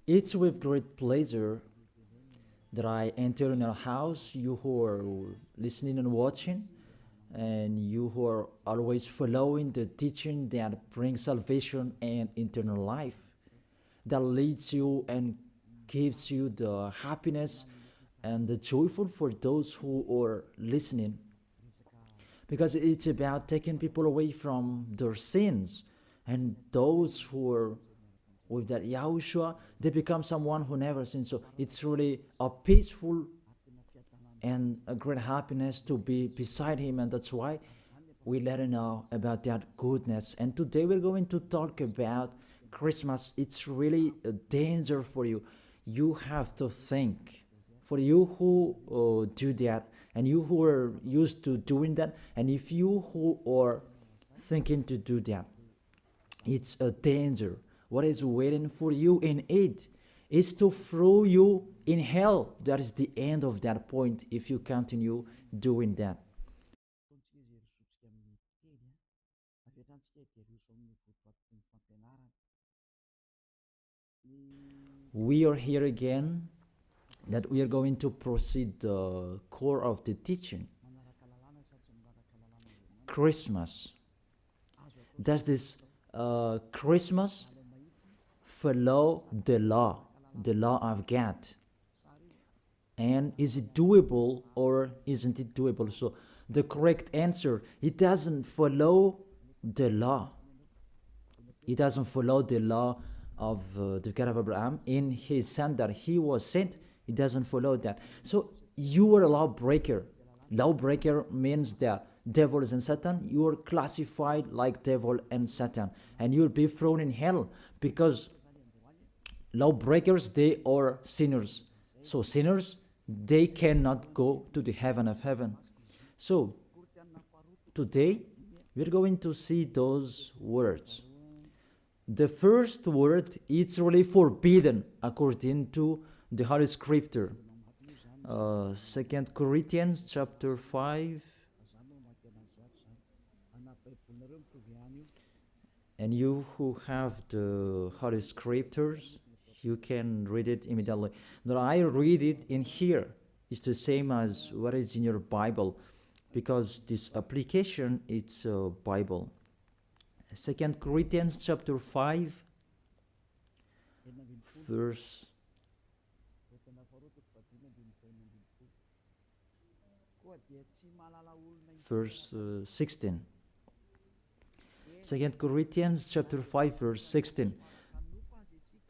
It's with great pleasure that I enter in your house, you who are listening and watching, and you who are always following the teaching that brings salvation and eternal life, that leads you and gives you the happiness and the joyful for those who are listening, because it's about taking people away from their sins, and those who are with that Yahushua, they become someone who never sinned. So it's really a peaceful and a great happiness to be beside him, and that's why we let him know about that goodness. And today we're going to talk about Christmas. It's really a danger for you. You have to think. For you who do that, and you who are used to doing that, and if you who are thinking to do that, it's a danger. What is waiting for you in it is to throw you in hell. That is the end of that point if you continue doing that. We are here again, that we are going to proceed the core of the teaching. Christmas. Does this Christmas follow the law of God? And is it doable or isn't it doable? So the correct answer, it doesn't follow the law. It doesn't follow the law of the God of Abraham in his son that he was sent. It doesn't follow that. So you are a lawbreaker. Lawbreaker means that devil and Satan, you are classified like devil and Satan, and you'll be thrown in hell, because lawbreakers, they are sinners. So sinners, they cannot go to the heaven of heaven. So today we're going to see those words. The first word is really forbidden according to the Holy Scripture. 2 Corinthians chapter 5. And you who have the Holy Scriptures, you can read it immediately. Now I read it in here. It's the same as what is in your Bible, because this application, it's a Bible. 2 Corinthians chapter 5, verse 16. 2 Corinthians chapter 5, verse 16.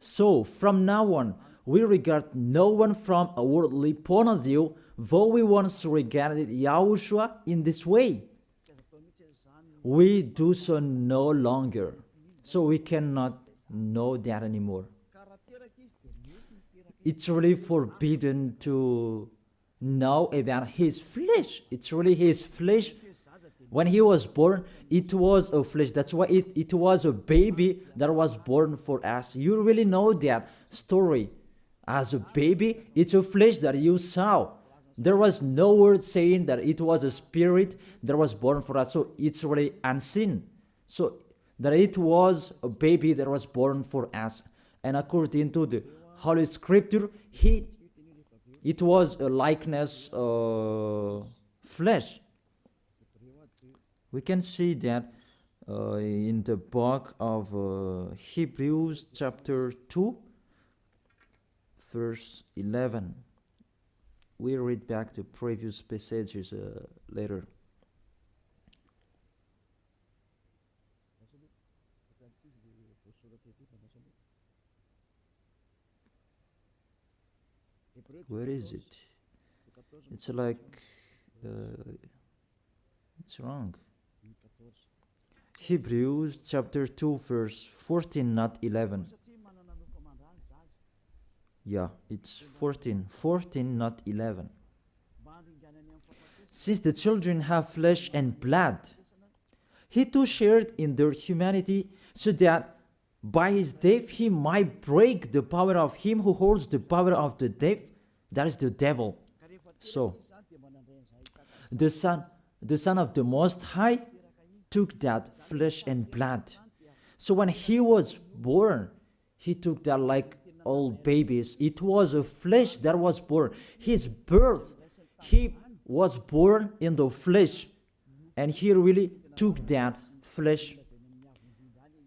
So from now on, we regard no one from a worldly point of view, though we once regarded Yahushua in this way. We do so no longer. So we cannot know that anymore. It's really forbidden to know about his flesh. It's really his flesh. When he was born, it was a flesh. That's why it was a baby that was born for us. You really know that story. As a baby, it's a flesh that you saw. There was no word saying that it was a spirit that was born for us. So it's really unseen. So that it was a baby that was born for us. And according to the Holy Scripture, it was a likeness flesh. We can see that in the book of Hebrews chapter 2, verse 11. We read back the previous passages later. Where is it? It's like it's wrong. Hebrews chapter 2, verse 14, not 11. Yeah, it's 14, not 11. Since the children have flesh and blood, he too shared in their humanity, so that by his death he might break the power of him who holds the power of the death, that is the devil. So, the Son of the Most High took that flesh and blood. So when he was born, he took that like all babies. It was a flesh that was born. His birth, he was born in the flesh. And he really took that flesh.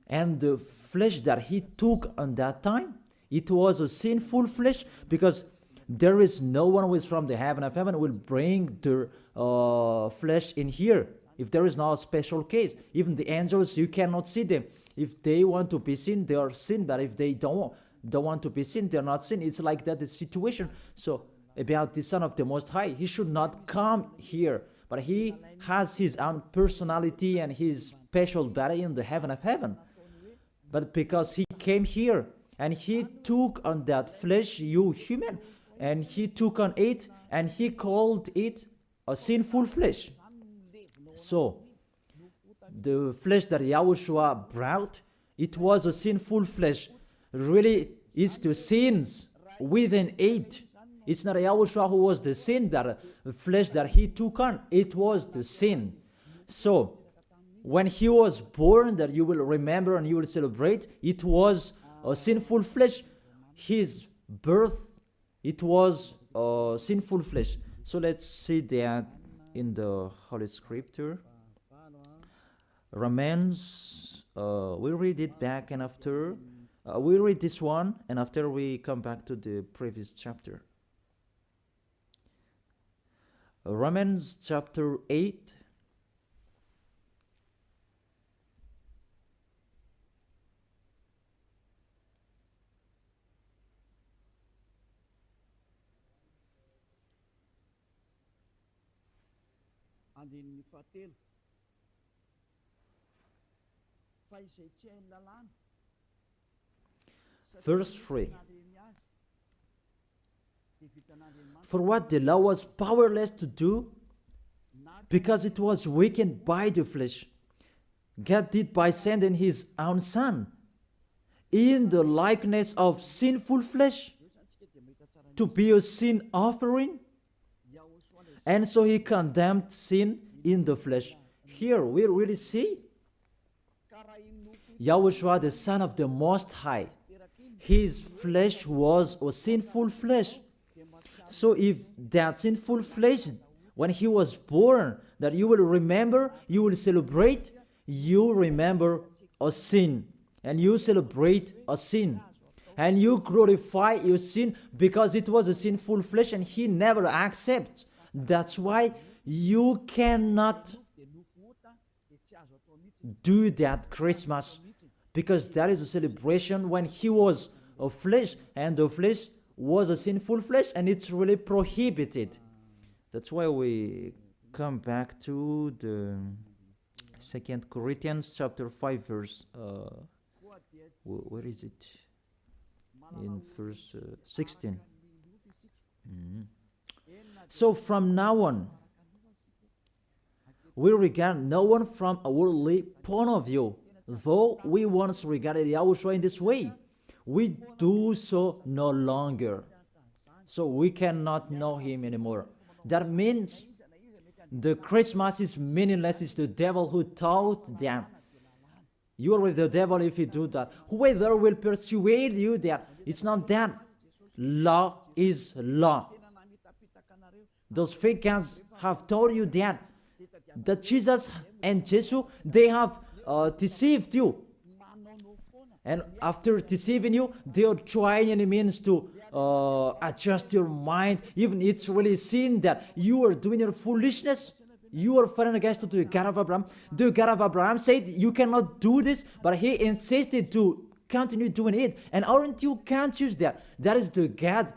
And the flesh that he took on that time, it was a sinful flesh, because there is no one who is from the heaven of heaven will bring their flesh in here. If there is not a special case, even the angels, you cannot see them. If they want to be seen, they are seen. But if they don't want to be seen, they are not seen. It's like that, the situation. So about the Son of the Most High, he should not come here. But he has his own personality and his special body in the heaven of heaven. But because he came here and he took on that flesh, you human, and he took on it and he called it a sinful flesh. So the flesh that Yahushua brought, it was a sinful flesh. Really, it's the sins within it. It's not Yahushua who was the sin, that the flesh that he took on, it was the sin. So when he was born, that you will remember and you will celebrate, it was a sinful flesh. His birth, it was a sinful flesh. So let's see that in the Holy Scripture. Romans, we read it back, and after we read this one, and after we come back to the previous chapter. Romans chapter 8. Verse 3. For what the law was powerless to do, because it was weakened by the flesh, God did by sending his own Son in the likeness of sinful flesh to be a sin offering. And so he condemned sin in the flesh. Here we really see Yahushua, the Son of the Most High. His flesh was a sinful flesh. So if that sinful flesh, when he was born, that you will remember, you will celebrate, you remember a sin. And you celebrate a sin. And you glorify your sin because it was a sinful flesh and he never accepts. That's why you cannot do that Christmas, because that is a celebration when he was a flesh, and the flesh was a sinful flesh, and it's really prohibited. That's why we come back to the 2 Corinthians chapter 5 verse, where is it? In verse 16. So from now on, we regard no one from a worldly point of view. Though we once regarded Yahushua in this way, we do so no longer. So we cannot know him anymore. That means the Christmas is meaningless. It's the devil who taught them. You are with the devil if you do that. Whoever will persuade you that it's not that. Law is law. Those fake guys have told you that Jesus and Jesus, they have deceived you. And after deceiving you, they are trying any means to adjust your mind. Even it's really seen that you are doing your foolishness. You are fighting against the God of Abraham. The God of Abraham said you cannot do this, but he insisted to continue doing it. And aren't you conscious that that is the God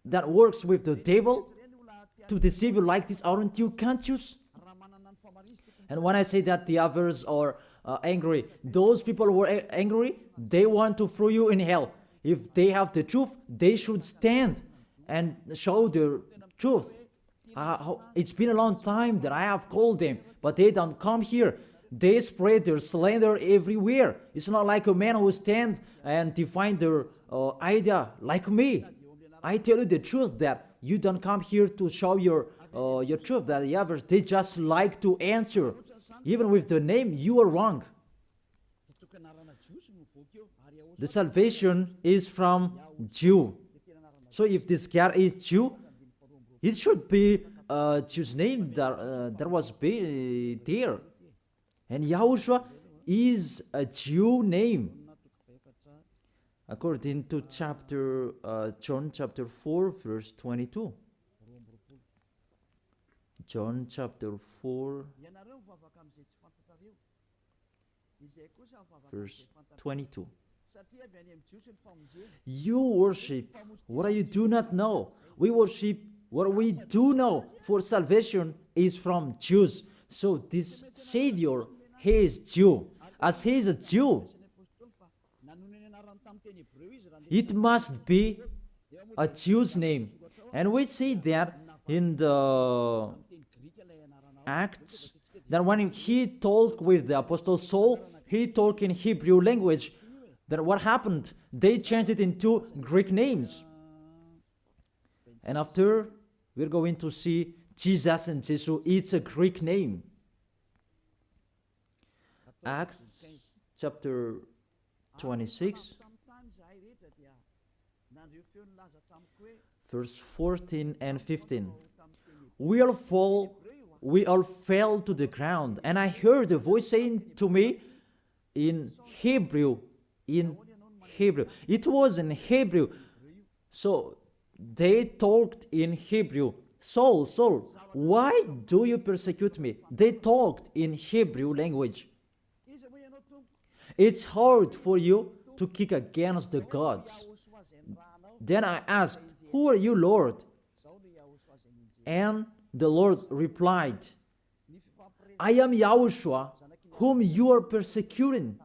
that works with the devil to deceive you like this? Aren't you conscious? And when I say that the others are angry, those people who are angry, they want to throw you in hell. If they have the truth, they should stand and show the truth. It's been a long time that I have called them, but they don't come here. They spread their slander everywhere. It's not like a man who stands and define their idea like me. I tell you the truth that you don't come here to show your truth. That the others, they just like to answer. Even with the name, you are wrong. The salvation is from Jew. So if this guy is Jew, it should be a Jew's name that was there. And Yahushua is a Jew name. According to John chapter 4, verse 22. John chapter 4, verse 22. You worship what you do not know. We worship what we do know, for salvation is from Jews. So this Savior, he is Jew. As he is a Jew, it must be a Jew's name. And we see that in the Acts, that when he talked with the Apostle Saul, he talked in Hebrew language. Then what happened? They changed it into Greek names. And after, we're going to see Jesus and Jesus, it's a Greek name. Acts chapter 26, verse 14 and 15. We all fell to the ground, and I heard a voice saying to me in Hebrew. It was in Hebrew. So they talked in Hebrew. Saul, Saul, why do you persecute me? They talked in Hebrew language. It's hard for you to kick against the gods. Then I asked, who are you, Lord? And the Lord replied, I am Yahushua, whom you are persecuting.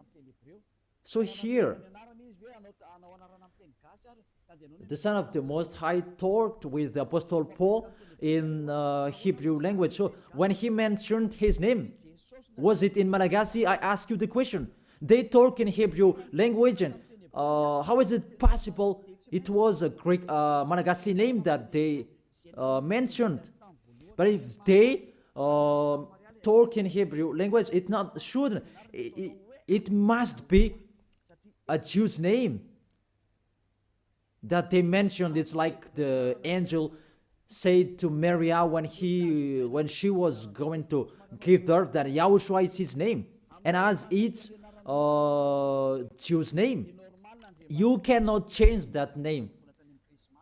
So here, the Son of the Most High talked with the Apostle Paul in Hebrew language. So when he mentioned his name, was it in Malagasy? I ask you the question. They talk in Hebrew language, and how is it possible it was a Greek Malagasy name that they mentioned? But if they talk in Hebrew language, it not should. It must be a Jew's name that they mentioned. It's like the angel said to Maria when she was going to give birth, that Yahushua is his name, and as it's Jew's name, you cannot change that name.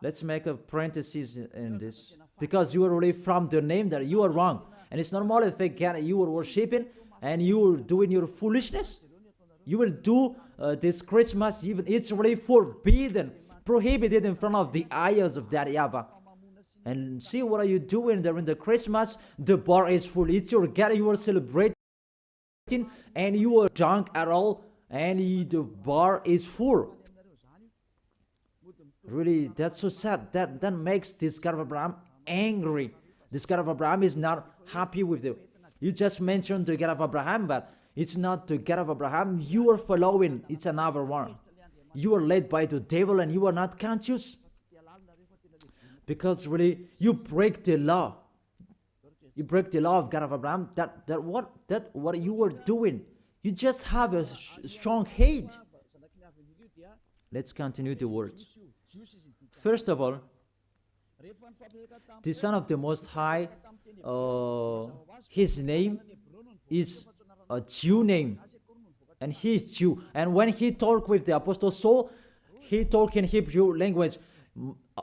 Let's make a parenthesis in this, because you are already from the name that you are wrong, and it's normal if you are worshiping and you are doing your foolishness. You will do this Christmas, even it's already forbidden, prohibited in front of the eyes of that YAHVAH. And see, what are you doing during the Christmas? The bar is full. It's your God you are celebrating, and you are drunk at all, and the bar is full. Really, that's so sad. That makes this God of Abraham angry. This God of Abraham is not happy with you. You just mentioned the God of Abraham, but it's not the God of Abraham you are following. It's another one. You are led by the devil, and you are not conscious. Because really, you break the law. You break the law of God of Abraham. What you are doing. You just have a strong hate. Let's continue the words. First of all, the Son of the Most High, his name is a Jew name, and he is Jew. And when he talked with the Apostle Saul, he talked in Hebrew language.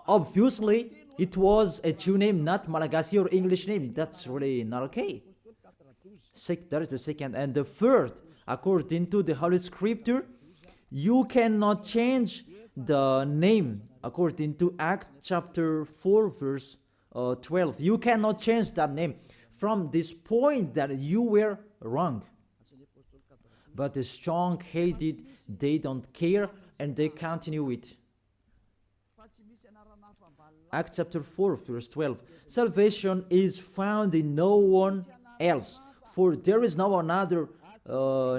Obviously, it was a Jew name, not Malagasy or English name. That's really not okay. That is the second. And the third, according to the Holy Scripture, you cannot change the name. According to Acts chapter 4, verse 12. You cannot change that name from this point that you were wrong. But the strong-headed, they don't care, and they continue it. Acts chapter 4, verse 12. Salvation is found in no one else, for there is no another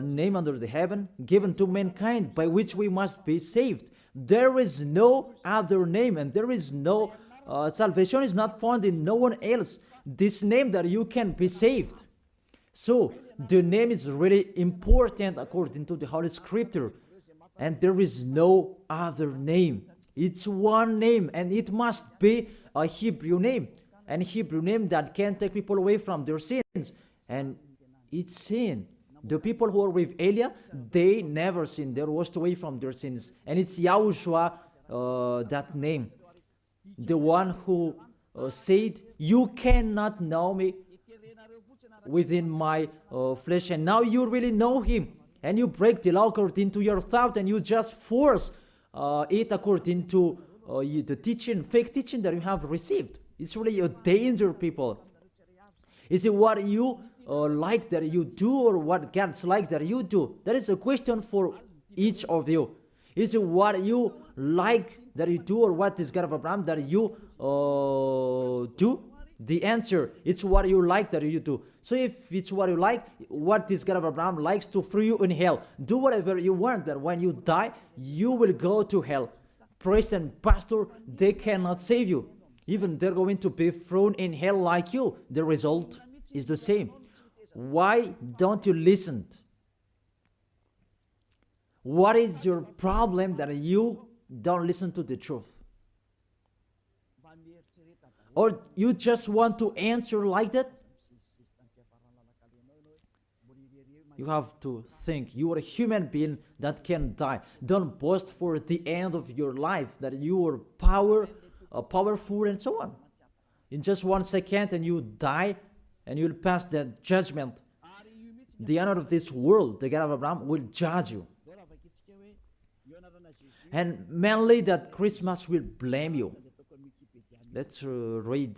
name under the heaven given to mankind by which we must be saved. There is no other name, and there is no salvation is not found in no one else. This name that you can be saved. So the name is really important according to the Holy Scripture. and there is no other name. It's one name, and it must be a Hebrew name, and Hebrew name that can take people away from their sins. And it's sin. The people who are with Elia, they never sinned. They were washed away from their sins. And it's Yahushua, that name. The one who said, you cannot know me within my flesh. And now you really know him. And you break the law according to your thought, and you just force it according to the teaching, fake teaching that you have received. It's really a danger, people. Is it what you like that you do, or what God's like that you do? That is a question for each of you. Is it what you like that you do, or what is God of Abraham that you do? The answer, it's what you like that you do. So if it's what you like, what this God of Abraham likes to throw you in hell. Do whatever you want, but when you die, you will go to hell. Priest and pastor, they cannot save you. Even they're going to be thrown in hell like you. The result is the same. Why don't you listen? What is your problem that you don't listen to the truth? Or you just want to answer like that? You have to think. You are a human being that can die. Don't boast for the end of your life that you are powerful and so on. In just 1 second and you die, and you'll pass that judgment. The honor of this world, the God of Abraham, will judge you. And mainly that Christmas will blame you. Let's read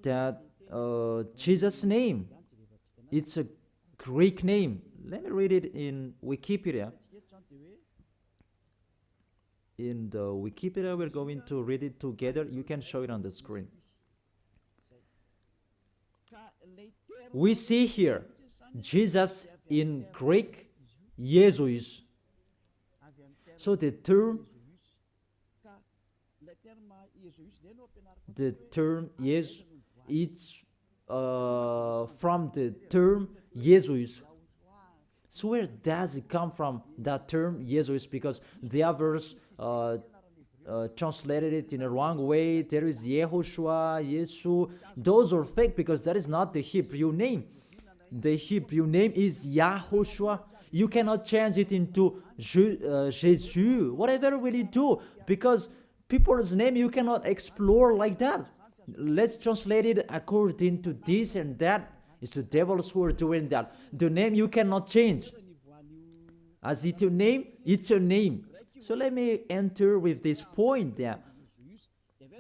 that Jesus' name. It's a Greek name. Let me read it in Wikipedia. In the Wikipedia, we're going to read it together. You can show it on the screen. We see here Jesus in Greek, Jesus. So the term yes, it's from the term Jesus. So where does it come from, that term Jesus? Because the others translated it in a wrong way. There is YAHOSHUA, Yesu. Those are fake because that is not the Hebrew name. The Hebrew name is YAHOSHUA. You cannot change it into Jesus. Whatever will you do? Because people's name you cannot explore like that. Let's translate it according to this and that. It's the devils who are doing that. The name you cannot change. As it's a name, it's a name. So let me enter with this point there.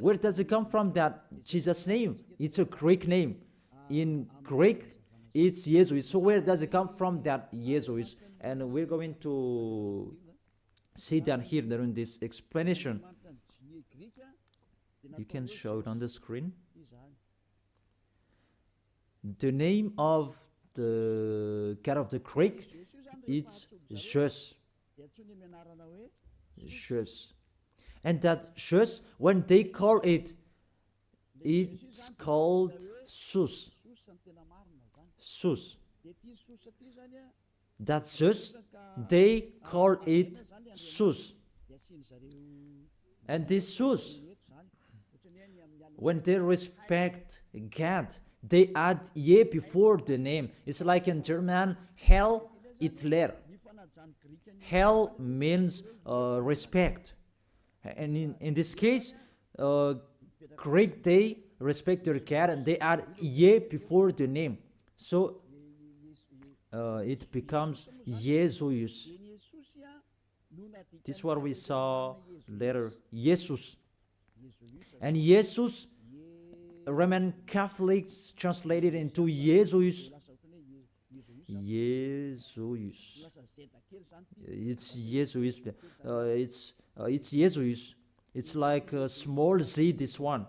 Where does it come from, that Jesus' name? It's a Greek name. In Greek, it's Jesus. So where does it come from, that Jesus? And we're going to see that here during this explanation. You can show it on the screen. The name of the God of the Greek, it's Jesus. Jesus. And that Jesus, when they call it, it's called Sus. Sus. That's just, they call it Sus. And this Sus, when they respect God, they add ye before the name. It's like in German, Heil Hitler. Heil means respect. And in this case, Greek, they respect their God and they add ye before the name. So it becomes Jesus. This is what we saw later, Jesus. And Jesus, Roman Catholics translated into Jesus. Jesus. It's Jesus. It's Jesus. It's like a small z, this one.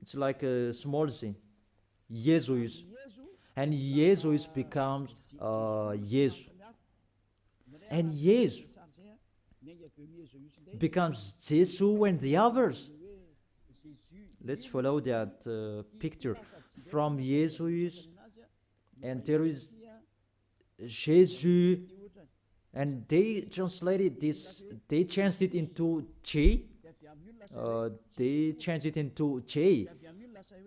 It's like a small z. Jesus. And Jesus becomes Jesus. And Jesus becomes Jesus and the others. Let's follow that picture from Jesus, and there is Jesus, and they translated this, they changed it into J. They changed it into J,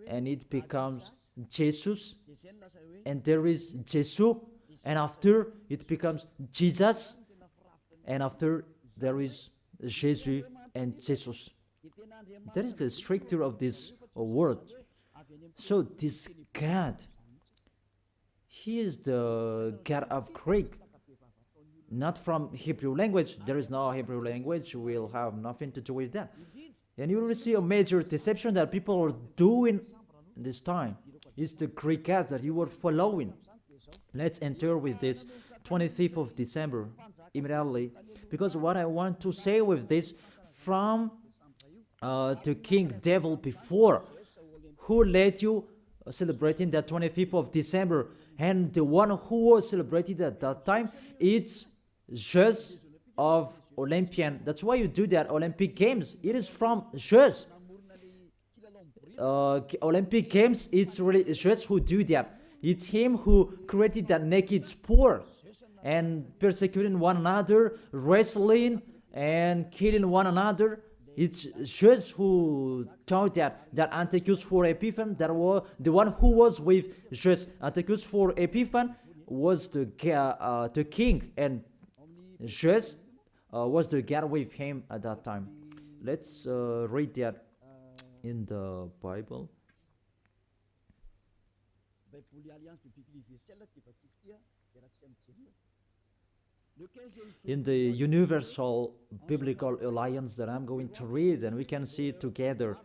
and it becomes Jesus, and there is Jesus, and after it becomes Jesus, and after there is Jesus and Jesus. That is the structure of this word. So this God, he is the God of Greek, not from Hebrew language. There is no Hebrew language, will have nothing to do with that. And you will see a major deception that people are doing this time. It's the Greek God that you are following. Let's enter with this 25th of December immediately, because what I want to say with this, from the king devil before, who led you celebrating the 25th of December, and the one who was celebrated at that time, it's Zeus of Olympian. That's why you do that Olympic Games. It is from Zeus. Olympic Games, it's really Zeus who do that. It's him who created that naked sport and persecuting one another, wrestling and killing one another. It's Zeus who taught that Antiochus for Epiphan, that was the one who was with Zeus. Antiochus for Epiphan was the king, and Zeus was the god with him at that time. Let's read that in the Bible. In the Universal Biblical Alliance that I'm going to read, and we can see it together.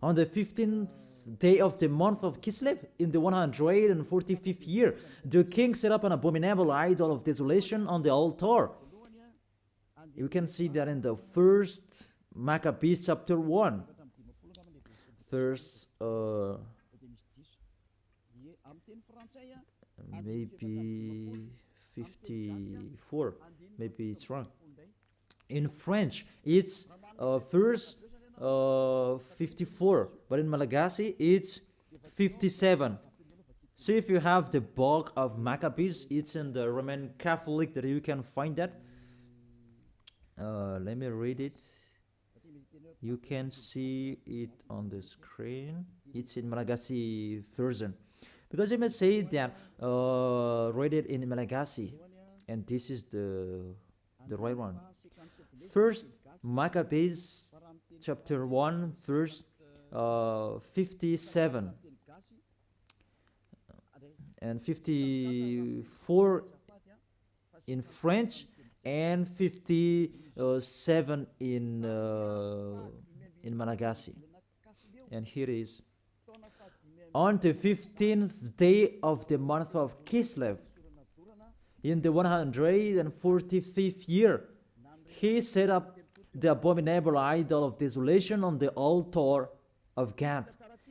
On the 15th day of the month of Kislev, in the 145th year, the king set up an abominable idol of desolation on the altar. You can see that in the first Maccabees chapter 1, verse maybe 54, maybe it's wrong. In French, it's verse 54, but in Malagasy, it's 57. See if you have the book of Maccabees, it's in the Roman Catholic that you can find that. Let me read it. You can see it on the screen. It's in Malagasy version. Because you may say that read it in Malagasy, and this is the right one. First Maccabees chapter 1 verse 57 and 54 in French, and 57 in Malagasy. And here it is. On the 15th day of the month of Kislev, in the 145th year, he set up the abominable idol of desolation on the altar of God,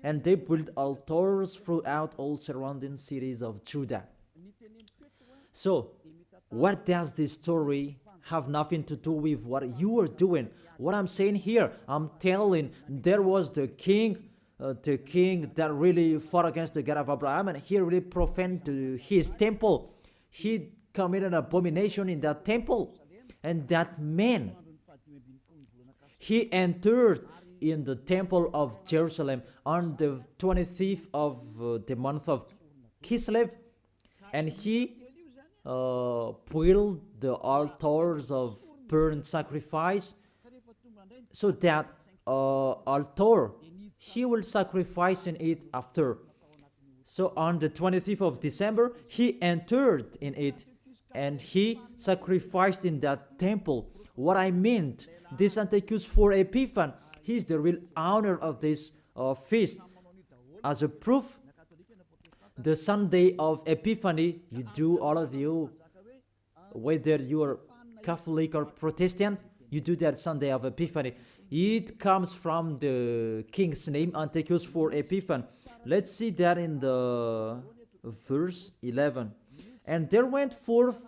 and they built altars throughout all surrounding cities of Judah. So, what does this story have nothing to do with what you are doing? What I'm saying here, I'm telling there was the king that really fought against the God of Abraham, and he really profaned his temple. He committed an abomination in that temple, and that man, he entered in the temple of Jerusalem on the 25th of the month of Kislev, and he built the altars of burnt sacrifice, so that altar he will sacrifice in it after. So on the 25th of December, he entered in it, and he sacrificed in that temple. What I meant, this Antiochus for Epiphan, he's the real owner of this feast. As a proof, the Sunday of Epiphany, you do, all of you, whether you are Catholic or Protestant, you do that Sunday of Epiphany. It comes from the king's name, Antiochus for Epiphan. Let's see that in the verse 11. And there went forth,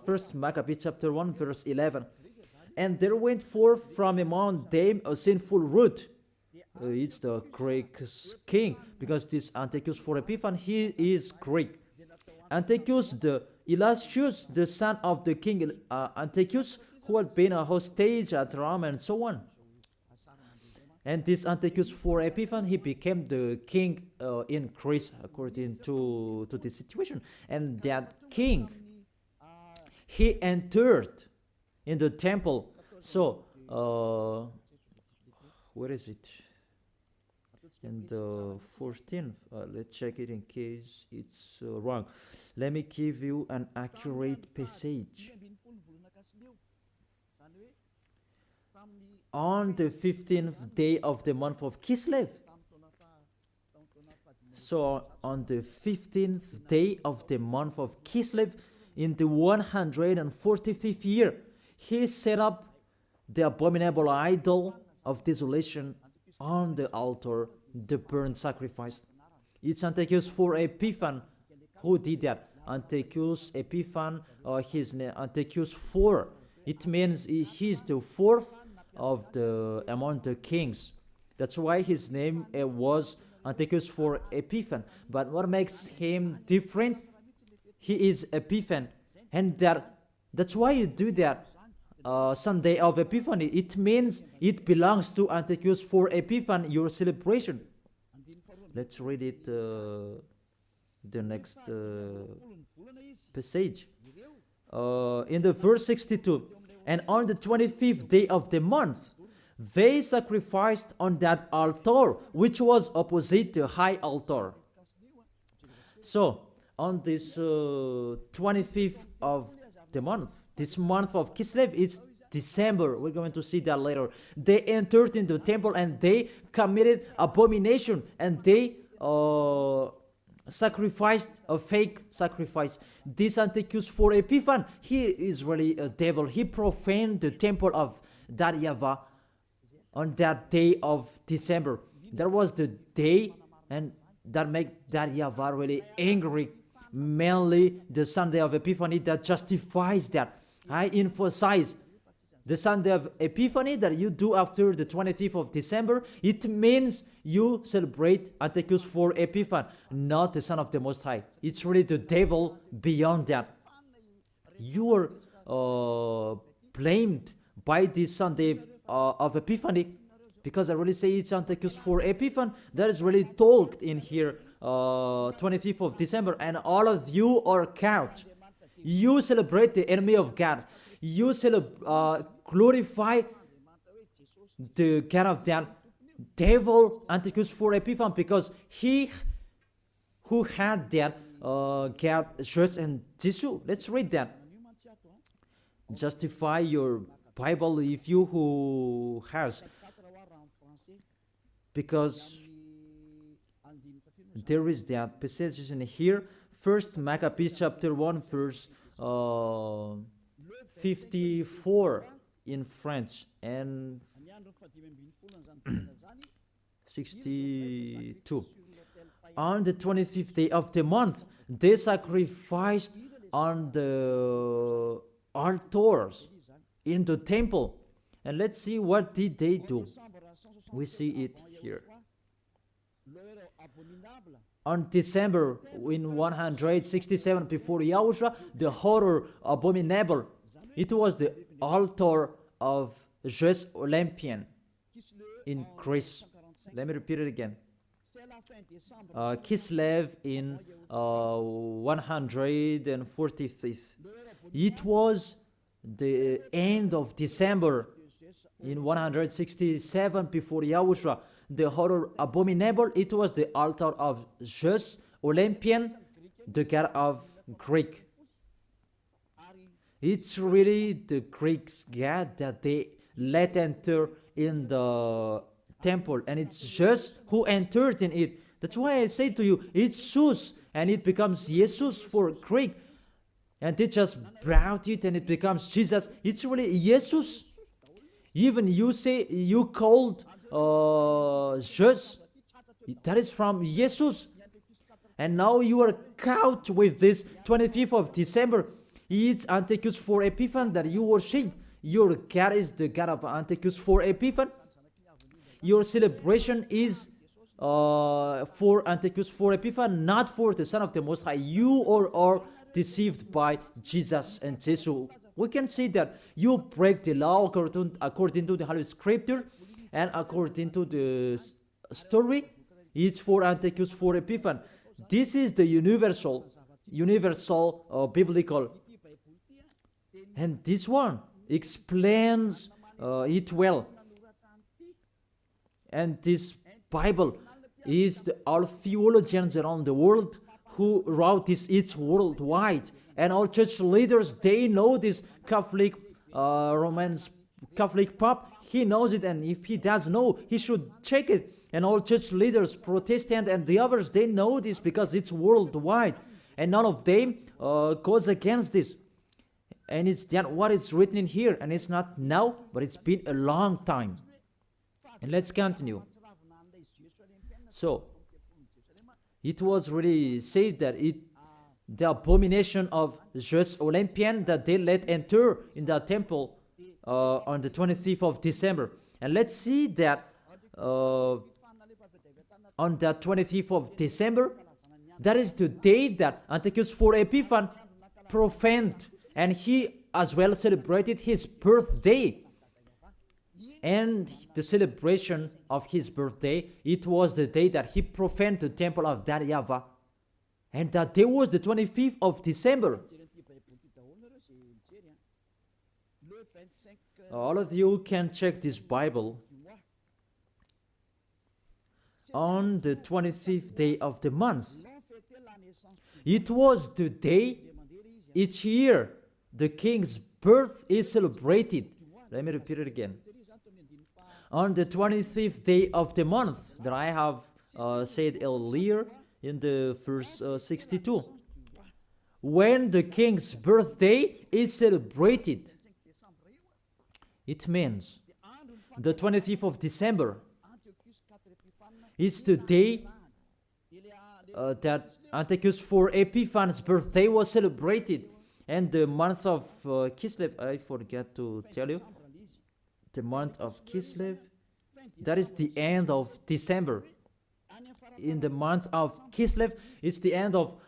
first Maccabees chapter 1, verse 11. And there went forth from among them a sinful root, it's the Greek king, because this Antiochus for Epiphan, he is Greek. Antiochus the illustrious, the son of the king Antiochus, who had been a hostage at Rome and so on. And this Antiochus for Epiphan, he became the king in Greece according to this situation. And that king, he entered in the temple. So, where is it? In the 14th, let's check it in case it's wrong. Let me give you an accurate passage. On the 15th day of the month of Kislev. So on the 15th day of the month of Kislev, in the 145th year, he set up the abominable idol of desolation on the altar, the burnt sacrifice. It's Antiochus for Epiphan who did that. Antiochus Epiphan, his name Antiochus IV. It means he's the fourth of the among the kings. That's why his name was Antiochus for Epiphan. But what makes him different? He is Epiphan, and that's why you do that. Sunday of Epiphany, it means it belongs to Antiochus for Epiphan, your celebration. Let's read it, the next passage. In the verse 62, and on the 25th day of the month, they sacrificed on that altar, which was opposite the high altar. So, on this 25th of the month, this month of Kislev, it's December. We're going to see that later. They entered into the temple and they committed abomination, and they sacrificed a fake sacrifice. This Antiochus for Epiphan, he is really a devil. He profaned the temple of that YAHVAH on that day of December. That was the day, and that made that YAHVAH really angry. Mainly the Sunday of Epiphany that justifies that. I emphasize the Sunday of Epiphany that you do after the 25th of December. It means you celebrate Antiochus for Epiphan, not the Son of the Most High. It's really the devil beyond that. You are blamed by this Sunday of Epiphany, because I really say it's Antiochus for Epiphan. That is really talked in here, 25th of December, and all of you are caught. You celebrate the enemy of God. You glorify the God of that devil, Antiochus for Epiphan, because he who had that God shirts and tissue. Let's read that. Justify your Bible if you who has, because there is that passage in here. First Maccabees chapter 1 verse 54 in French and 62. On the 25th day of the month, they sacrificed on the altars in the temple. And let's see, what did they do? We see it here. On December in 167 before YAHOSHUA, the horror abominable. It was the altar of Zeus Olympian in Greece. Let me repeat it again. Kislev in 145th. It was the end of December in 167 before YAHOSHUA. The horror abominable, it was the altar of Zeus Olympian, the god of Greek. It's really the Greeks' god that they let enter in the temple, and it's Zeus who entered in it. That's why I say to you, it's Zeus, and it becomes Jesus for Greek, and they just brought it and it becomes Jesus. It's really Jesus. Even you say you called Zeus, that is from Jesus. And now you are caught with this 25th of December. It's Antiochus for Epiphan that you worship. Your God is the God of Antiochus for Epiphan. your celebration is for Antiochus, for Epiphan, not for the Son of the Most High. You are deceived by Jesus and Jesus. We can see that you break the law according to the Holy Scripture, and according to the story, it's for Antiochus, for Epiphan. This is the universal biblical, and this one explains it well. And this Bible is all theologians around the world who wrote this. It's worldwide, and all church leaders, they know this. Catholic, Romans Catholic Pope, he knows it, and if he does know, he should check it. And all church leaders, Protestant and the others, they know this because it's worldwide, and none of them goes against this. And it's that what is written in here, and it's not now, but it's been a long time. And let's continue. So it was really said that the abomination of just Olympian that they let enter in the temple on the 25th of December. And let's see that on the 25th of December, that is the day that Antiochus for Epiphan profaned, and he as well celebrated his birthday. And the celebration of his birthday, it was the day that he profaned the temple of that YAHVAH. And that day was the 25th of December. All of you can check this Bible. On the 25th day of the month, it was the day each year the king's birth is celebrated. Let me repeat it again. On the 25th day of the month that I have said earlier in the verse 62, when the king's birthday is celebrated, it means the 25th of December is the day that Antiochus for Epiphan's birthday was celebrated. And the month of Kislev, I forgot to tell you, the month of Kislev, that is the end of December. In the month of Kislev, it's the end of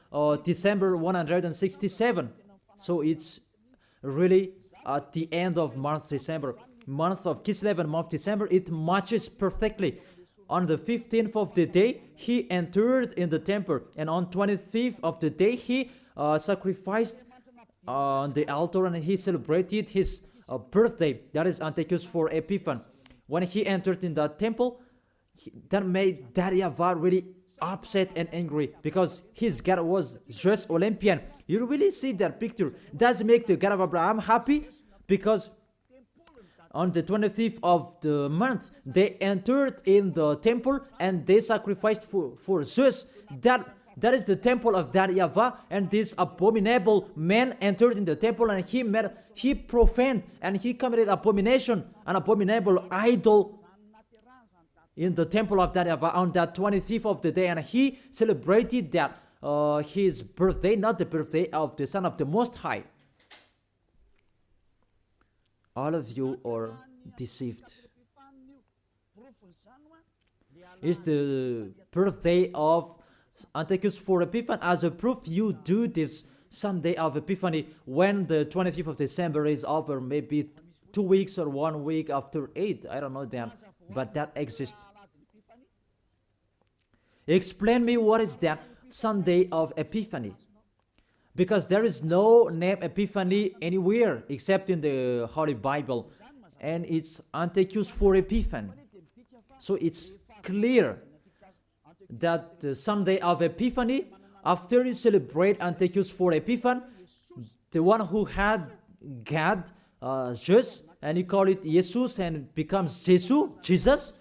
December 167. So it's really at the end of month December. Month of Kislev and month December, it matches perfectly. On the 15th of the day, he entered in the temple, and on 25th of the day, he sacrificed on the altar, and he celebrated his birthday. That is Antiochus for Epiphan. When he entered in the temple, that made that YAHVAH really upset and angry, because his God was just Olympian. You really see that picture. Does make the God of Abraham happy? Because on the 25th of the month, they entered in the temple and they sacrificed for Zeus. That is the temple of that YAHVAH, and this abominable man entered in the temple, and he profaned and he committed abomination, an abominable idol in the temple of that YAHVAH on that 25th of the day, and he celebrated that his birthday, not the birthday of the Son of the Most High. All of you are deceived. It's the birthday of Antiochus for Epiphan. As a proof, you do this Sunday of Epiphany when the 25th of December is over, maybe 2 weeks or 1 week after 8. I don't know that, but that exists. Explain me what is that Sunday of Epiphany. Because there is no name Epiphany anywhere except in the Holy Bible. And it's Antiochus for Epiphan. So it's clear that the Sunday of Epiphany, after you celebrate Antiochus for Epiphan, the one who had God, Jesus, and you call it Jesus and it becomes Jesus,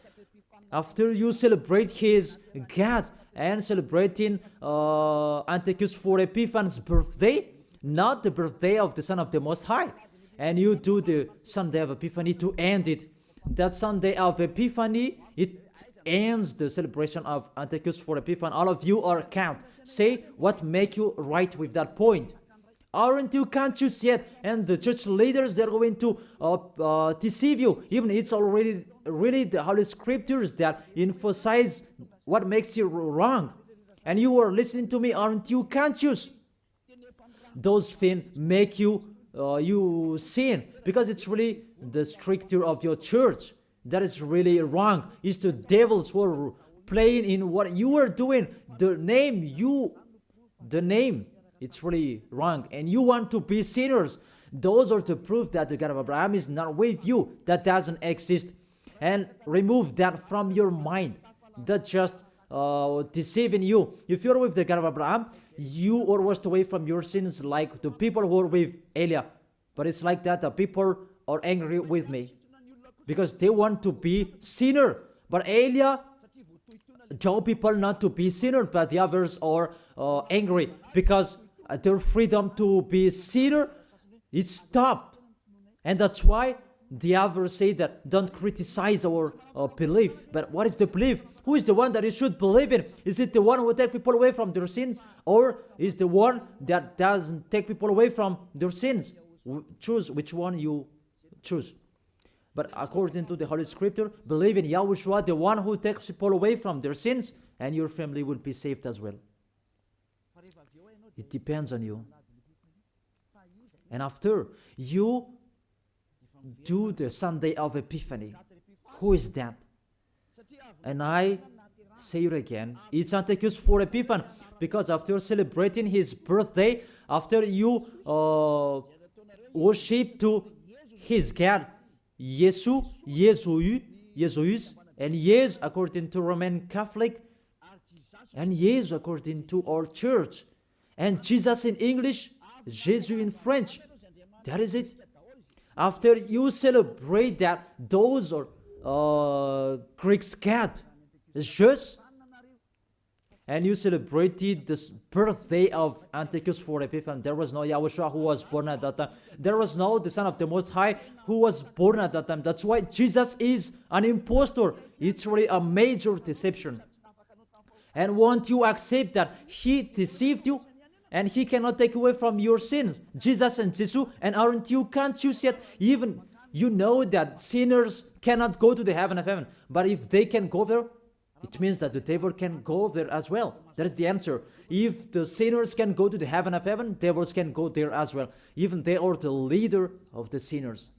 after you celebrate his God and celebrating Antiochus for Epiphan's birthday, not the birthday of the Son of the Most High, and you do the Sunday of Epiphany to end it. That Sunday of Epiphany, it ends the celebration of Antiochus for Epiphan. All of you are count. Say what make you right with that point. Aren't you conscious yet? And the church leaders, they're going to deceive you. Even it's already really the Holy Scriptures that emphasize what makes you wrong. And you are listening to me, aren't you conscious? Those things make you sin, because it's really the stricture of your church that is really wrong. It's the devils who are playing in what you are doing. The name, it's really wrong, and you want to be sinners. Those are the proof that the God of Abraham is not with you. That doesn't exist. And remove that from your mind. That's just deceiving you. If you're with the God of Abraham, you are washed away from your sins like the people who are with Elia. But it's like that. The people are angry with me because they want to be sinner. But Elia told people not to be sinner, but the others are angry because their freedom to be sinner, it stopped. And that's why the others say that don't criticize our belief. But what is the belief? Who is the one that you should believe in? Is it the one who takes people away from their sins, or is the one that doesn't take people away from their sins? Choose which one you choose. But according to the Holy Scripture, believe in YAHOSHUA, the one who takes people away from their sins, and your family will be saved as well. It depends on you. And after you do the Sunday of Epiphany, who is that? And I say it again, it's Antiochus for Epiphany, because after celebrating his birthday, after you worship to his God, Jesus, and yes according to Roman Catholic, and yes according to our church, and Jesus in English, Jesus in French. That is it. After you celebrate that, those are Greek God, Jesus, and you celebrated the birthday of Antiochus for Epiphany. There was no YAHOSHUA who was born at that time. There was no the Son of the Most High who was born at that time. That's why Jesus is an impostor. It's really a major deception. And won't you accept that he deceived you? And he cannot take away from your sins. Jesus and Jesus, and aren't you conscious yet? Even you know that sinners cannot go to the heaven of heaven. But if they can go there, it means that the devil can go there as well. That is the answer. If the sinners can go to the heaven of heaven, devils can go there as well. Even they are the leader of the sinners.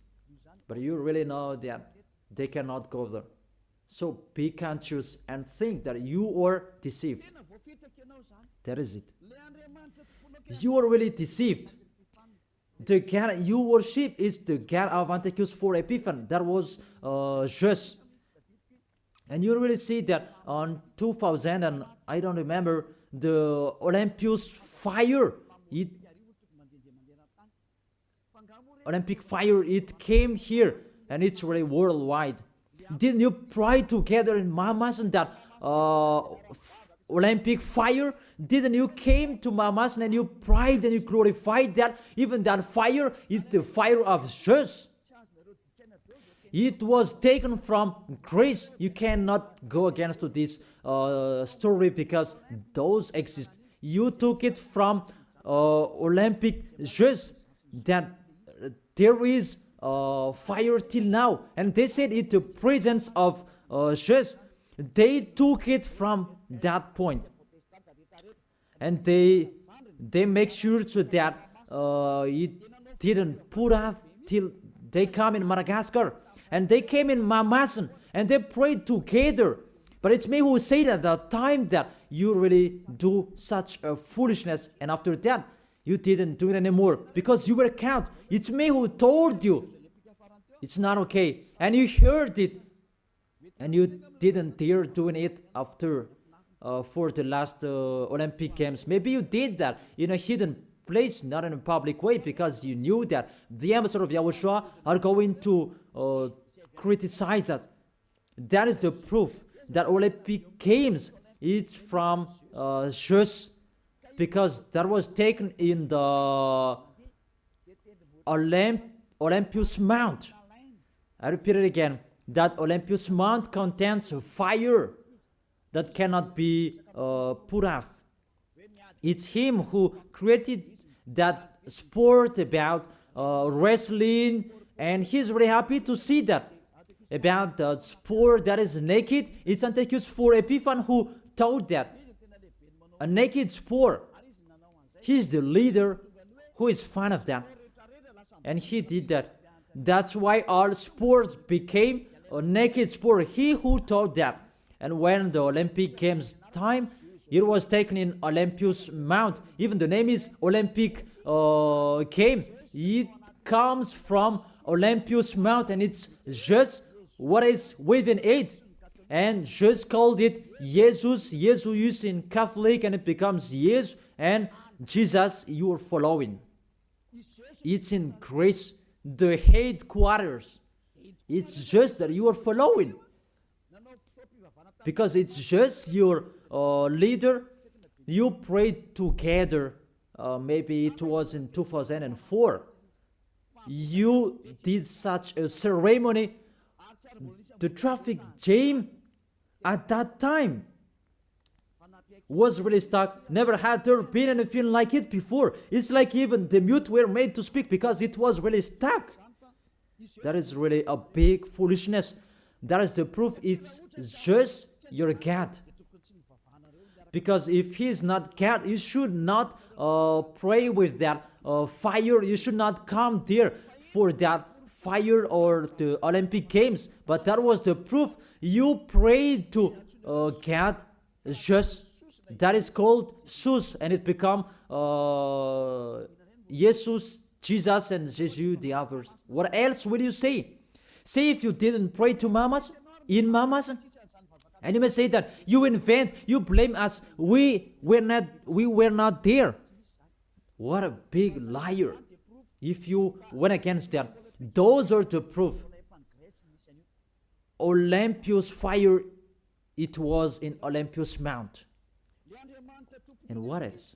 But you really know that they cannot go there. So be conscious and think that you are deceived. That is it. You are really deceived. The God you worship is the God of Antiochus for Epiphany. That was Jesus. And you really see that on 2000, and I don't remember, the Olympus fire, Olympic fire, it came here, and it's really worldwide. Didn't you pray together in Mamas and that Olympic fire? Didn't you came to Mamas and you prayed and you glorified that? Even that fire is the fire of Jesus. It was taken from Greece. You cannot go against to this story because those exist. You took it from Olympic Jesus, that there is fire till now. And they said it the presence of Jesus. They took it from that point. And they make sure so that it didn't put out till they come in Madagascar. And they came in Mamasan and they prayed together. But it's me who said at the time that you really do such a foolishness. And after that, you didn't do it anymore because you were caught. It's me who told you it's not okay. And you heard it. And you didn't dare doing it after for the last Olympic Games. Maybe you did that in a hidden place, not in a public way, because you knew that the ambassador of YAHOSHUA are going to criticize us. That is the proof that Olympic Games, it's from Jesus, because that was taken in the Olympus Mount. I repeat it again, that Olympus Mount contains fire that cannot be put off. It's him who created that sport about wrestling, and he's really happy to see that. about the sport that is naked. It's Antiochus 4 Epiphan who taught that. A naked sport. He's the leader who is fan of that. And he did that. That's why all sports became a naked sport. He who taught that. And when the Olympic Games time, it was taken in Olympus Mount. Even the name is Olympic game. It comes from Olympus Mount, and it's just what is within it. And just called it Jesus, Jesus in Catholic, and it becomes Jesus and Jesus you are following. It's in Greece, the headquarters. It's just that you are following. Because it's just your leader. You prayed together. Maybe it was in 2004. You did such a ceremony. The traffic jam at that time was really stuck. Never had there been anything like it before. It's like even the mute were made to speak because it was really stuck. That is really a big foolishness. That is the proof. It's just your God. Because if he is not God, you should not pray with that fire. You should not come there for that fire or the Olympic Games. But that was the proof. You prayed to God just. That is called Sus, and it become Jesus, Jesus, and Jesus the others. What else will you say? Say if you didn't pray to mamas, in mamas, and you may say that you invent, you blame us. We were not there. What a big liar! If you went against that, those are the proof. Olympus fire, it was in Olympus Mount. And what else?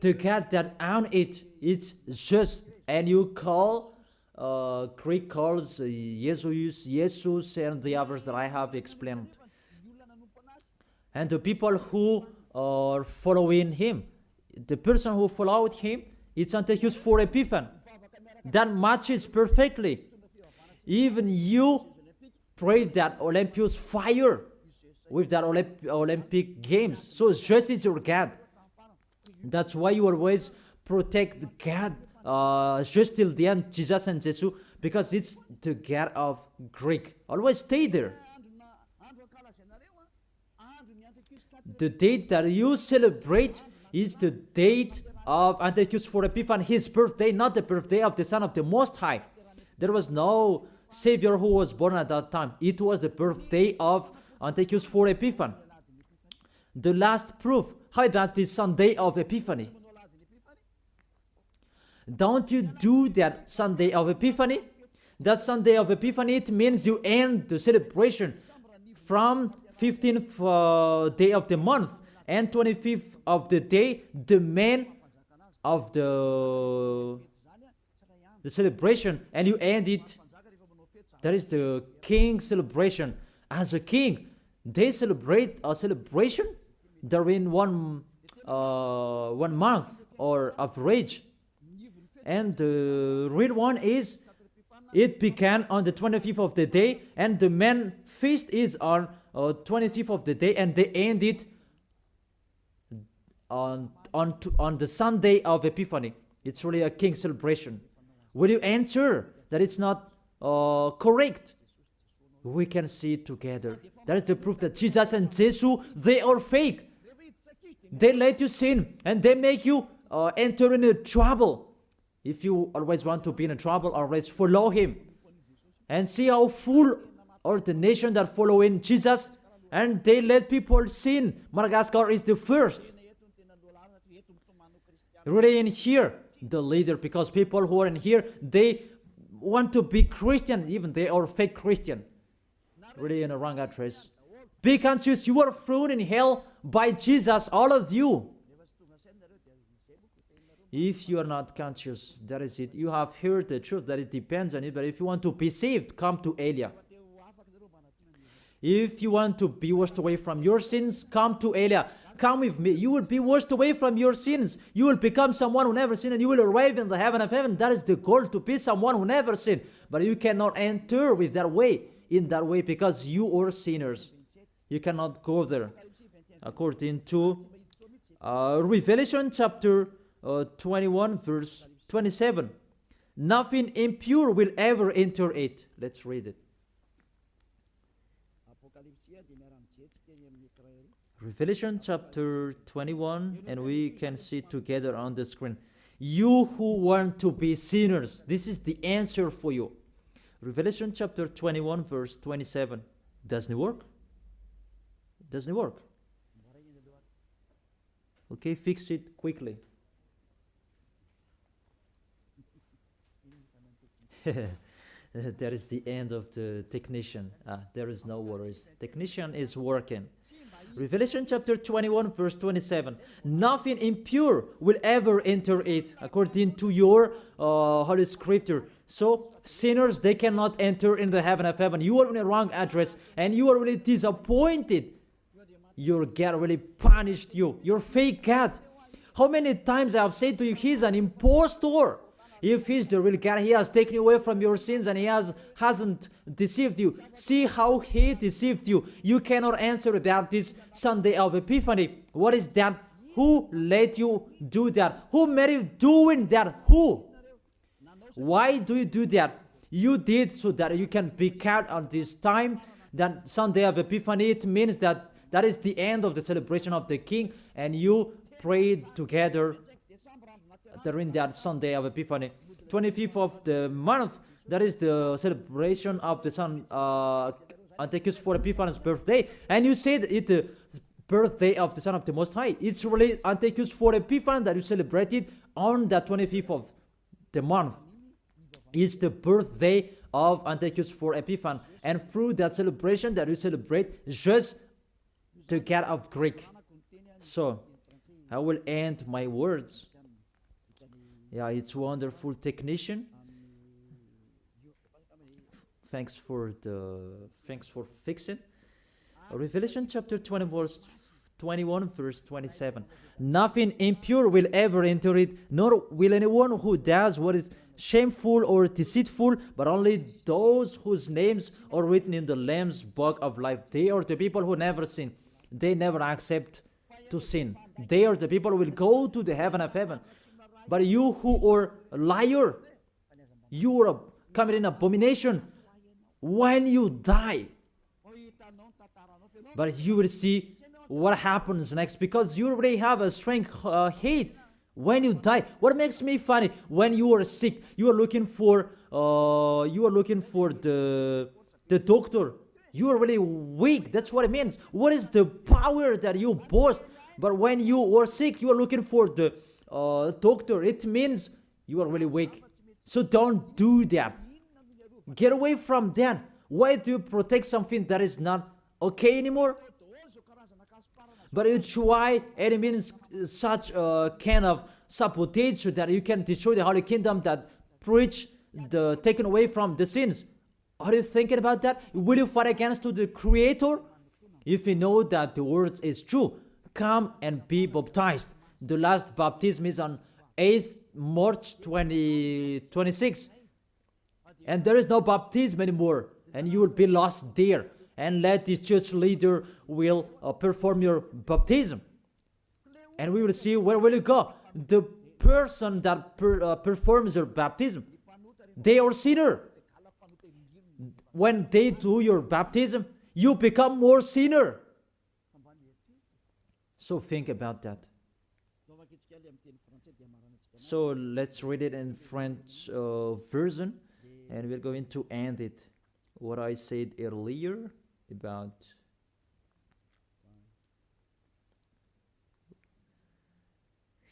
The God that owned it, it's just, and you call, Greek calls Jesus, and the others that I have explained. And the people who are following him, the person who followed him, it's Antiochus 4 Epiphan. That matches perfectly. Even you prayed that Olympus fire with that Olympic Games. So just is your God. That's why you always protect God just till the end, Jesus and Jesus, because it's the God of Greek. Always stay there. The date that you celebrate is the date of Antiochus 4 Epiphan, his birthday, not the birthday of the Son of the Most High. There was no Savior who was born at that time. It was the birthday of Antiochus 4 Epiphan. The last proof. How about the Sunday of Epiphany? Don't you do that Sunday of Epiphany? That Sunday of Epiphany, it means you end the celebration from 15th day of the month and 25th of the day, the man of the celebration, and you end it. That is the king celebration. As a king, they celebrate a celebration during one month or average. And the real one is, it began on the 25th of the day, and the main feast is on 25th of the day, and they end it on the Sunday of Epiphany. It's really a king celebration. Will you answer that it's not correct? We can see it together. That is the proof that Jesus and Jesus, they are fake. They let you sin, and they make you enter into trouble. If you always want to be in trouble, always follow him. And see how full are the nation that follow in Jesus, and they let people sin. Madagascar is the first. Really in here, the leader, because people who are in here, they want to be Christian, even they are fake Christian. Really in a wrong address. Be conscious, you are thrown in hell by Jesus, all of you. If you are not conscious, that is it. You have heard the truth, that it depends on it. But if you want to be saved, come to Elia. If you want to be washed away from your sins, come to Elia. Come with me. You will be washed away from your sins. You will become someone who never sinned, and you will arrive in the heaven of heaven. That is the goal, to be someone who never sinned. But you cannot enter with that way, in that way, because you are sinners. You cannot go there. According to Revelation chapter 21 verse 27. Nothing impure will ever enter it. Let's read it. Revelation chapter 21, and we can see together on the screen. You who want to be sinners, this is the answer for you. Revelation chapter 21 verse 27. Doesn't it work? Doesn't it work? Okay, fix it quickly. That is the end of the technician. There is no worries. Technician is working. Revelation chapter 21 verse 27. Nothing impure will ever enter it, according to your Holy Scripture. So sinners, they cannot enter in the heaven of heaven. You are in the wrong address, and you are really disappointed. Your God really punished you. Your fake God. How many times I have said to you, he's an impostor. If he's the real God, he has taken you away from your sins, and he hasn't deceived you. See how he deceived you. You cannot answer about this Sunday of Epiphany. What is that? Who let you do that? Who made you doing that? Who? Why do you do that? You did so that you can be kept on this time. That Sunday of Epiphany, it means that that is the end of the celebration of the King, and you prayed together during that Sunday of Epiphany. 25th of the month, that is the celebration of the Son Antiochus for Epiphanes' birthday, and you said it the birthday of the Son of the Most High. It's really Antiochus for Epiphanes that you celebrated on the 25th of the month. It's the birthday of Antiochus for Epiphanes, and through that celebration that you celebrate just the God of Greek. So I will end my words. Yeah, it's wonderful technician. Thanks for fixing. Revelation chapter 21 verse 27. Nothing impure will ever enter it, nor will anyone who does what is shameful or deceitful, but only those whose names are written in the Lamb's book of life. They are the people who never sin. They never accept to sin. They are the people who will go to the heaven of heaven. But you who are a liar, you are committing abomination when you die. But you will see what happens next, because you already have a strength hate when you die. What makes me funny, when you are sick, you are looking for the doctor. You are really weak. That's what it means. What is the power that you boast? But when you are sick, you are looking for the doctor. It means you are really weak. So don't do that. Get away from that. Why do you protect something that is not okay anymore? But you try, and it means such a kind of sabotage so that you can destroy the Holy Kingdom that preach the taken away from the sins. Are you thinking about that? Will you fight against the Creator? If you know that the word is true, come and be baptized. The last baptism is on 8th March 2026. And there is no baptism anymore. And you will be lost there. And let this church leader will perform your baptism. And we will see where will you go. The person that performs your baptism, they are sinner. When they do your baptism, you become more sinner. So think about that. So let's read it in French version, and we're going to end it. What I said earlier about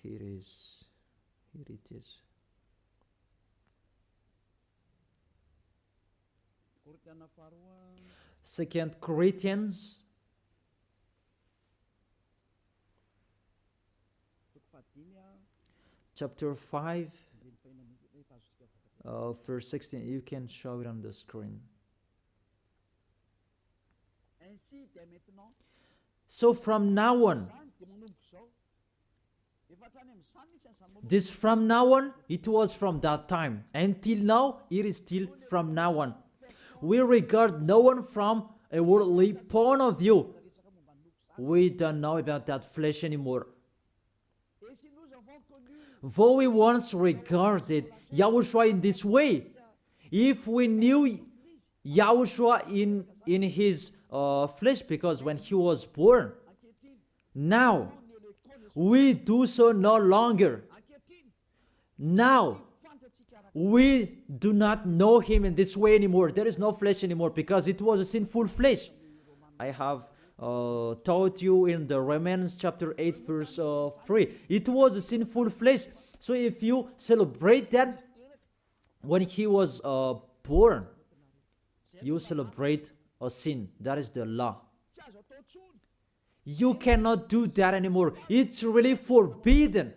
here it is. 2 Corinthians chapter 5 verse 16. You can show it on the screen. So from now on, This from now on, it was from that time. Until now, it is still from now on. We regard no one from a worldly point of view. We don't know about that flesh anymore. Though we once regarded Yahushua in this way, if we knew Yahushua in his flesh, because when he was born, now we do so no longer. Now we do not know him in this way anymore. There is no flesh anymore because it was a sinful flesh. I have taught you in the Romans chapter 8 verse 3. It was a sinful flesh. So if you celebrate that when he was born, you celebrate a sin. That is the law. You cannot do that anymore. It's really forbidden.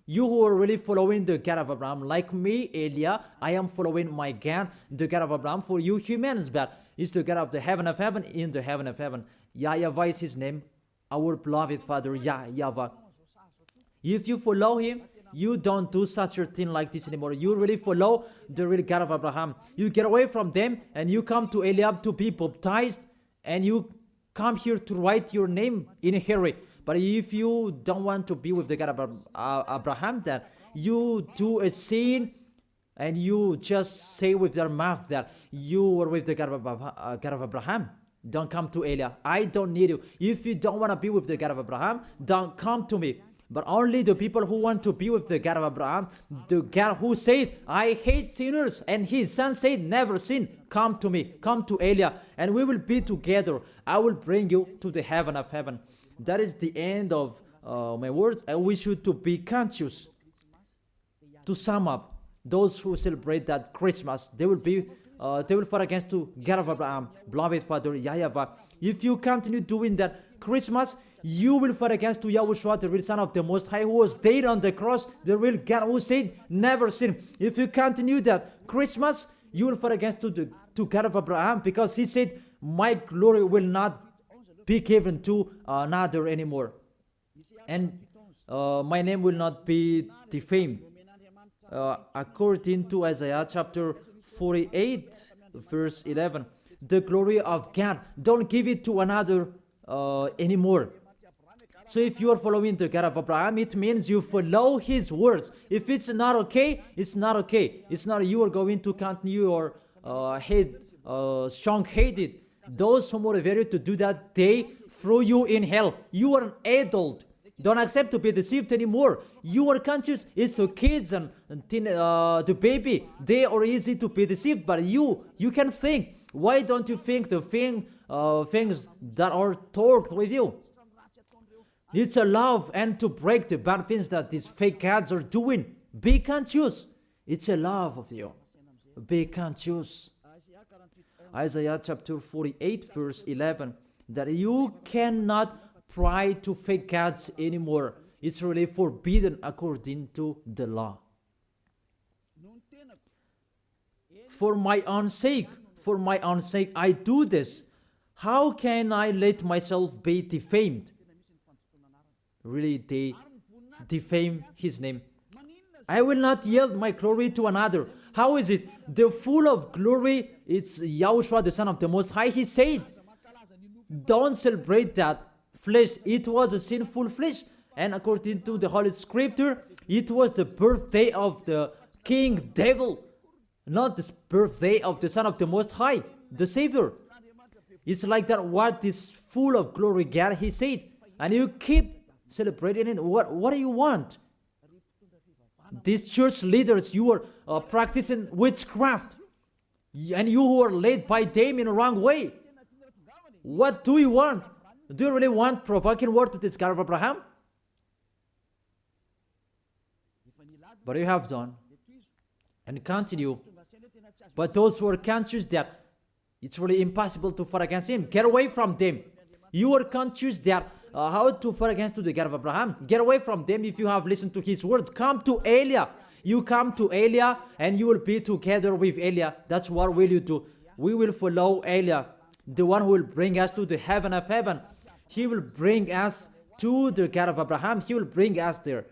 You who are really following the God of Abraham, like me, Elia, I am following my God, the God of Abraham. For you humans, but it's the God of the heaven of heaven, in the heaven of heaven. YAHVAH is his name, our beloved Father, YAHVAH. If you follow him, you don't do such a thing like this anymore. You really follow the real God of Abraham. You get away from them and you come to Eliab to be baptized, and you come here to write your name in a hurry. But if you don't want to be with the God of Abraham, that you do a sin and you just say with your mouth that you were with the God of Abraham, don't come to Elia. I don't need you. If you don't want to be with the God of Abraham, don't come to me. But only the people who want to be with the God of Abraham, the God who said, I hate sinners, and his son said, never sin, come to me, come to Elia, and we will be together. I will bring you to the heaven of heaven. That is the end of my words. I wish you to be conscious. To sum up, those who celebrate that Christmas, they will fight against to God of Abraham, beloved Father YAHVAH. If you continue doing that Christmas, you will fight against to Yahushua, the real Son of the Most High, who was dead on the cross, the real God who said, never sin. If you continue that Christmas, you will fight against to God of Abraham, because he said, my glory will not be given to another anymore, and my name will not be defamed. According to Isaiah chapter 48 verse 11, the glory of God, don't give it to another anymore. So if you are following the God of Abraham, it means you follow his words. If it's not okay, it's not okay. It's not you are going to continue your strong-headed. Those who motivate you to do that, they throw you in hell. You are an adult. Don't accept to be deceived anymore. You are conscious. It's the kids and the baby. They are easy to be deceived, but you can think. Why don't you think the things that are taught with you? It's a love and to break the bad things that these fake gods are doing. Be conscious. It's a love of you. Be conscious. Isaiah chapter 48 verse 11, that you cannot pray to fake gods anymore. It's really forbidden according to the law. For my own sake, I do this. How can I let myself be defamed? Really, they defame his name. I will not yield my glory to another. How is it? The full of glory, it's Yahushua, the Son of the Most High. He said, don't celebrate that flesh. It was a sinful flesh. And according to the Holy Scripture, it was the birthday of the King Devil, not the birthday of the Son of the Most High, the Savior. It's like that, what is full of glory, God, he said. And you keep celebrating it. What do you want? These church leaders, you are practicing witchcraft, and you who are led by them in a wrong way. What do you want? Do you really want provoking word to this God of Abraham? But you have done and continue. But those who are conscious that it's really impossible to fight against him, get away from them. You are conscious that how to fight against the God of Abraham. Get away from them. If you have listened to his words, come to Elia. You come to Elia and you will be together with Elia. That's what will you do. We will follow Elia, the one who will bring us to the heaven of heaven. He will bring us to the God of Abraham. He will bring us there.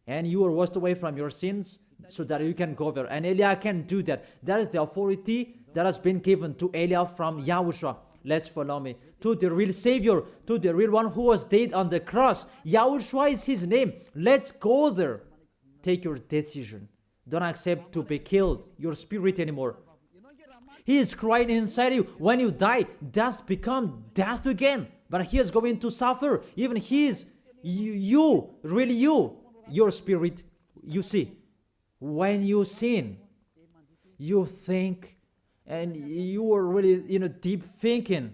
and you are washed away from your sins so that you can go there. And Eliah can do that. That is the authority that has been given to Eliah from Yahushua. Let's follow me to the real Savior, to the real one who was dead on the cross. Yahushua is his name. Let's go there. Take your decision. Don't accept to be killed, your spirit anymore. He is crying inside you. When you die, dust become dust again. But he is going to suffer. Even he is, really you, your spirit. You see, when you sin, you think, and you are really, deep thinking.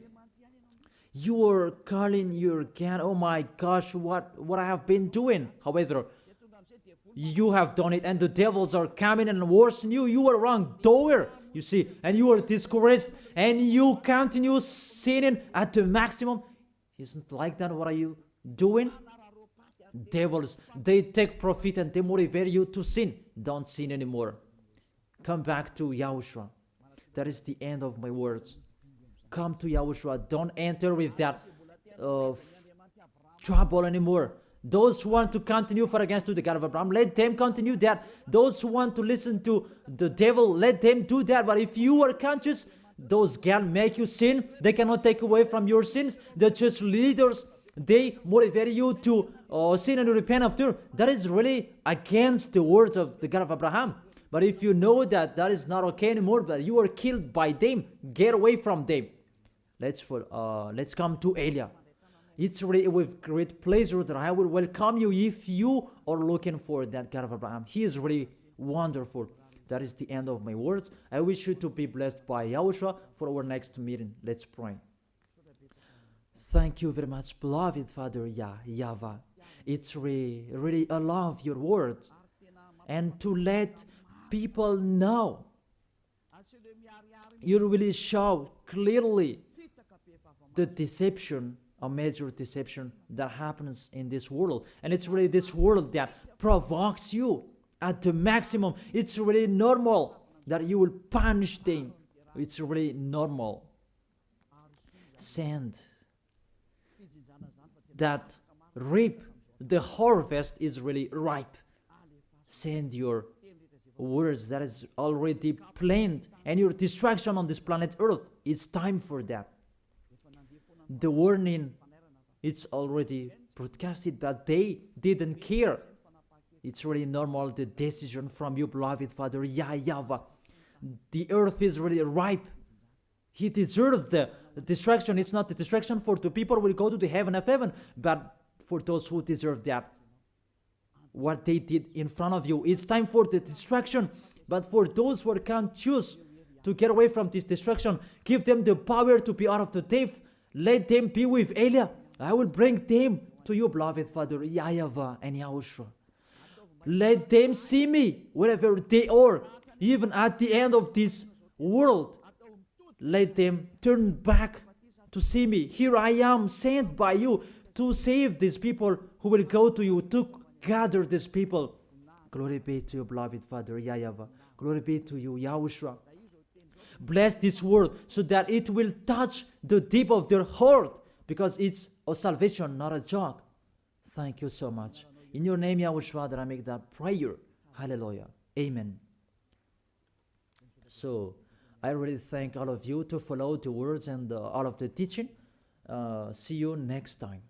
You are calling your God, oh my gosh, what I have been doing. However, you have done it, and the devils are coming and worsen you. You are wrongdoer, you see, and you are discouraged, and you continue sinning at the maximum. Isn't like that? What are you doing? Devils, they take profit and they motivate you to sin. Don't sin anymore. Come back to Yahushua. That is the end of my words. Come to Yahushua. Don't enter with that trouble anymore. Those who want to continue for against to the God of Abraham, let them continue that. Those who want to listen to the devil, let them do that. But if you are conscious, those can make you sin. They cannot take away from your sins. The church leaders, they motivate you to sin and repent after. That is really against the words of the God of Abraham. But if you know that that is not okay anymore, but you are killed by them, get away from them. Let's come to Eliah. It's really with great pleasure that I will welcome you if you are looking for that God of Abraham. He is really wonderful. That is the end of my words. I wish you to be blessed by Yahushua for our next meeting. Let's pray. Thank you very much, beloved Father YAHVAH. It's really I love your words. And to let people know, you really show clearly the deception, a major deception that happens in this world. And it's really this world that provokes you at the maximum. It's really normal that you will punish them. It's really normal. Send that reap. The harvest is really ripe. Send your words that is already planned, and your distraction on this planet Earth. It's time for that. The warning, it's already broadcasted, but they didn't care. It's really normal, the decision from you, beloved Father YAHVAH. The earth is really ripe. He deserved the distraction. It's not the distraction for the people who will go to the heaven of heaven, but for those who deserve that. What they did in front of you. It's time for the distraction. But for those who can't choose to get away from this distraction, give them the power to be out of the death. Let them be with Eliah. I will bring them to you, beloved Father YAHVAH and Yahushua. Let them see me wherever they are, even at the end of this world. Let them turn back to see me. Here I am, sent by you to save these people who will go to you, to gather these people. Glory be to you, beloved Father YAHVAH. Glory be to you, Yahushua. Bless this word so that it will touch the deep of their heart, because it's a salvation, not a joke. Thank you so much. In your name, Yahushua, that I make that prayer. Hallelujah. Amen. So, I really thank all of you to follow the words and all of the teaching. See you next time.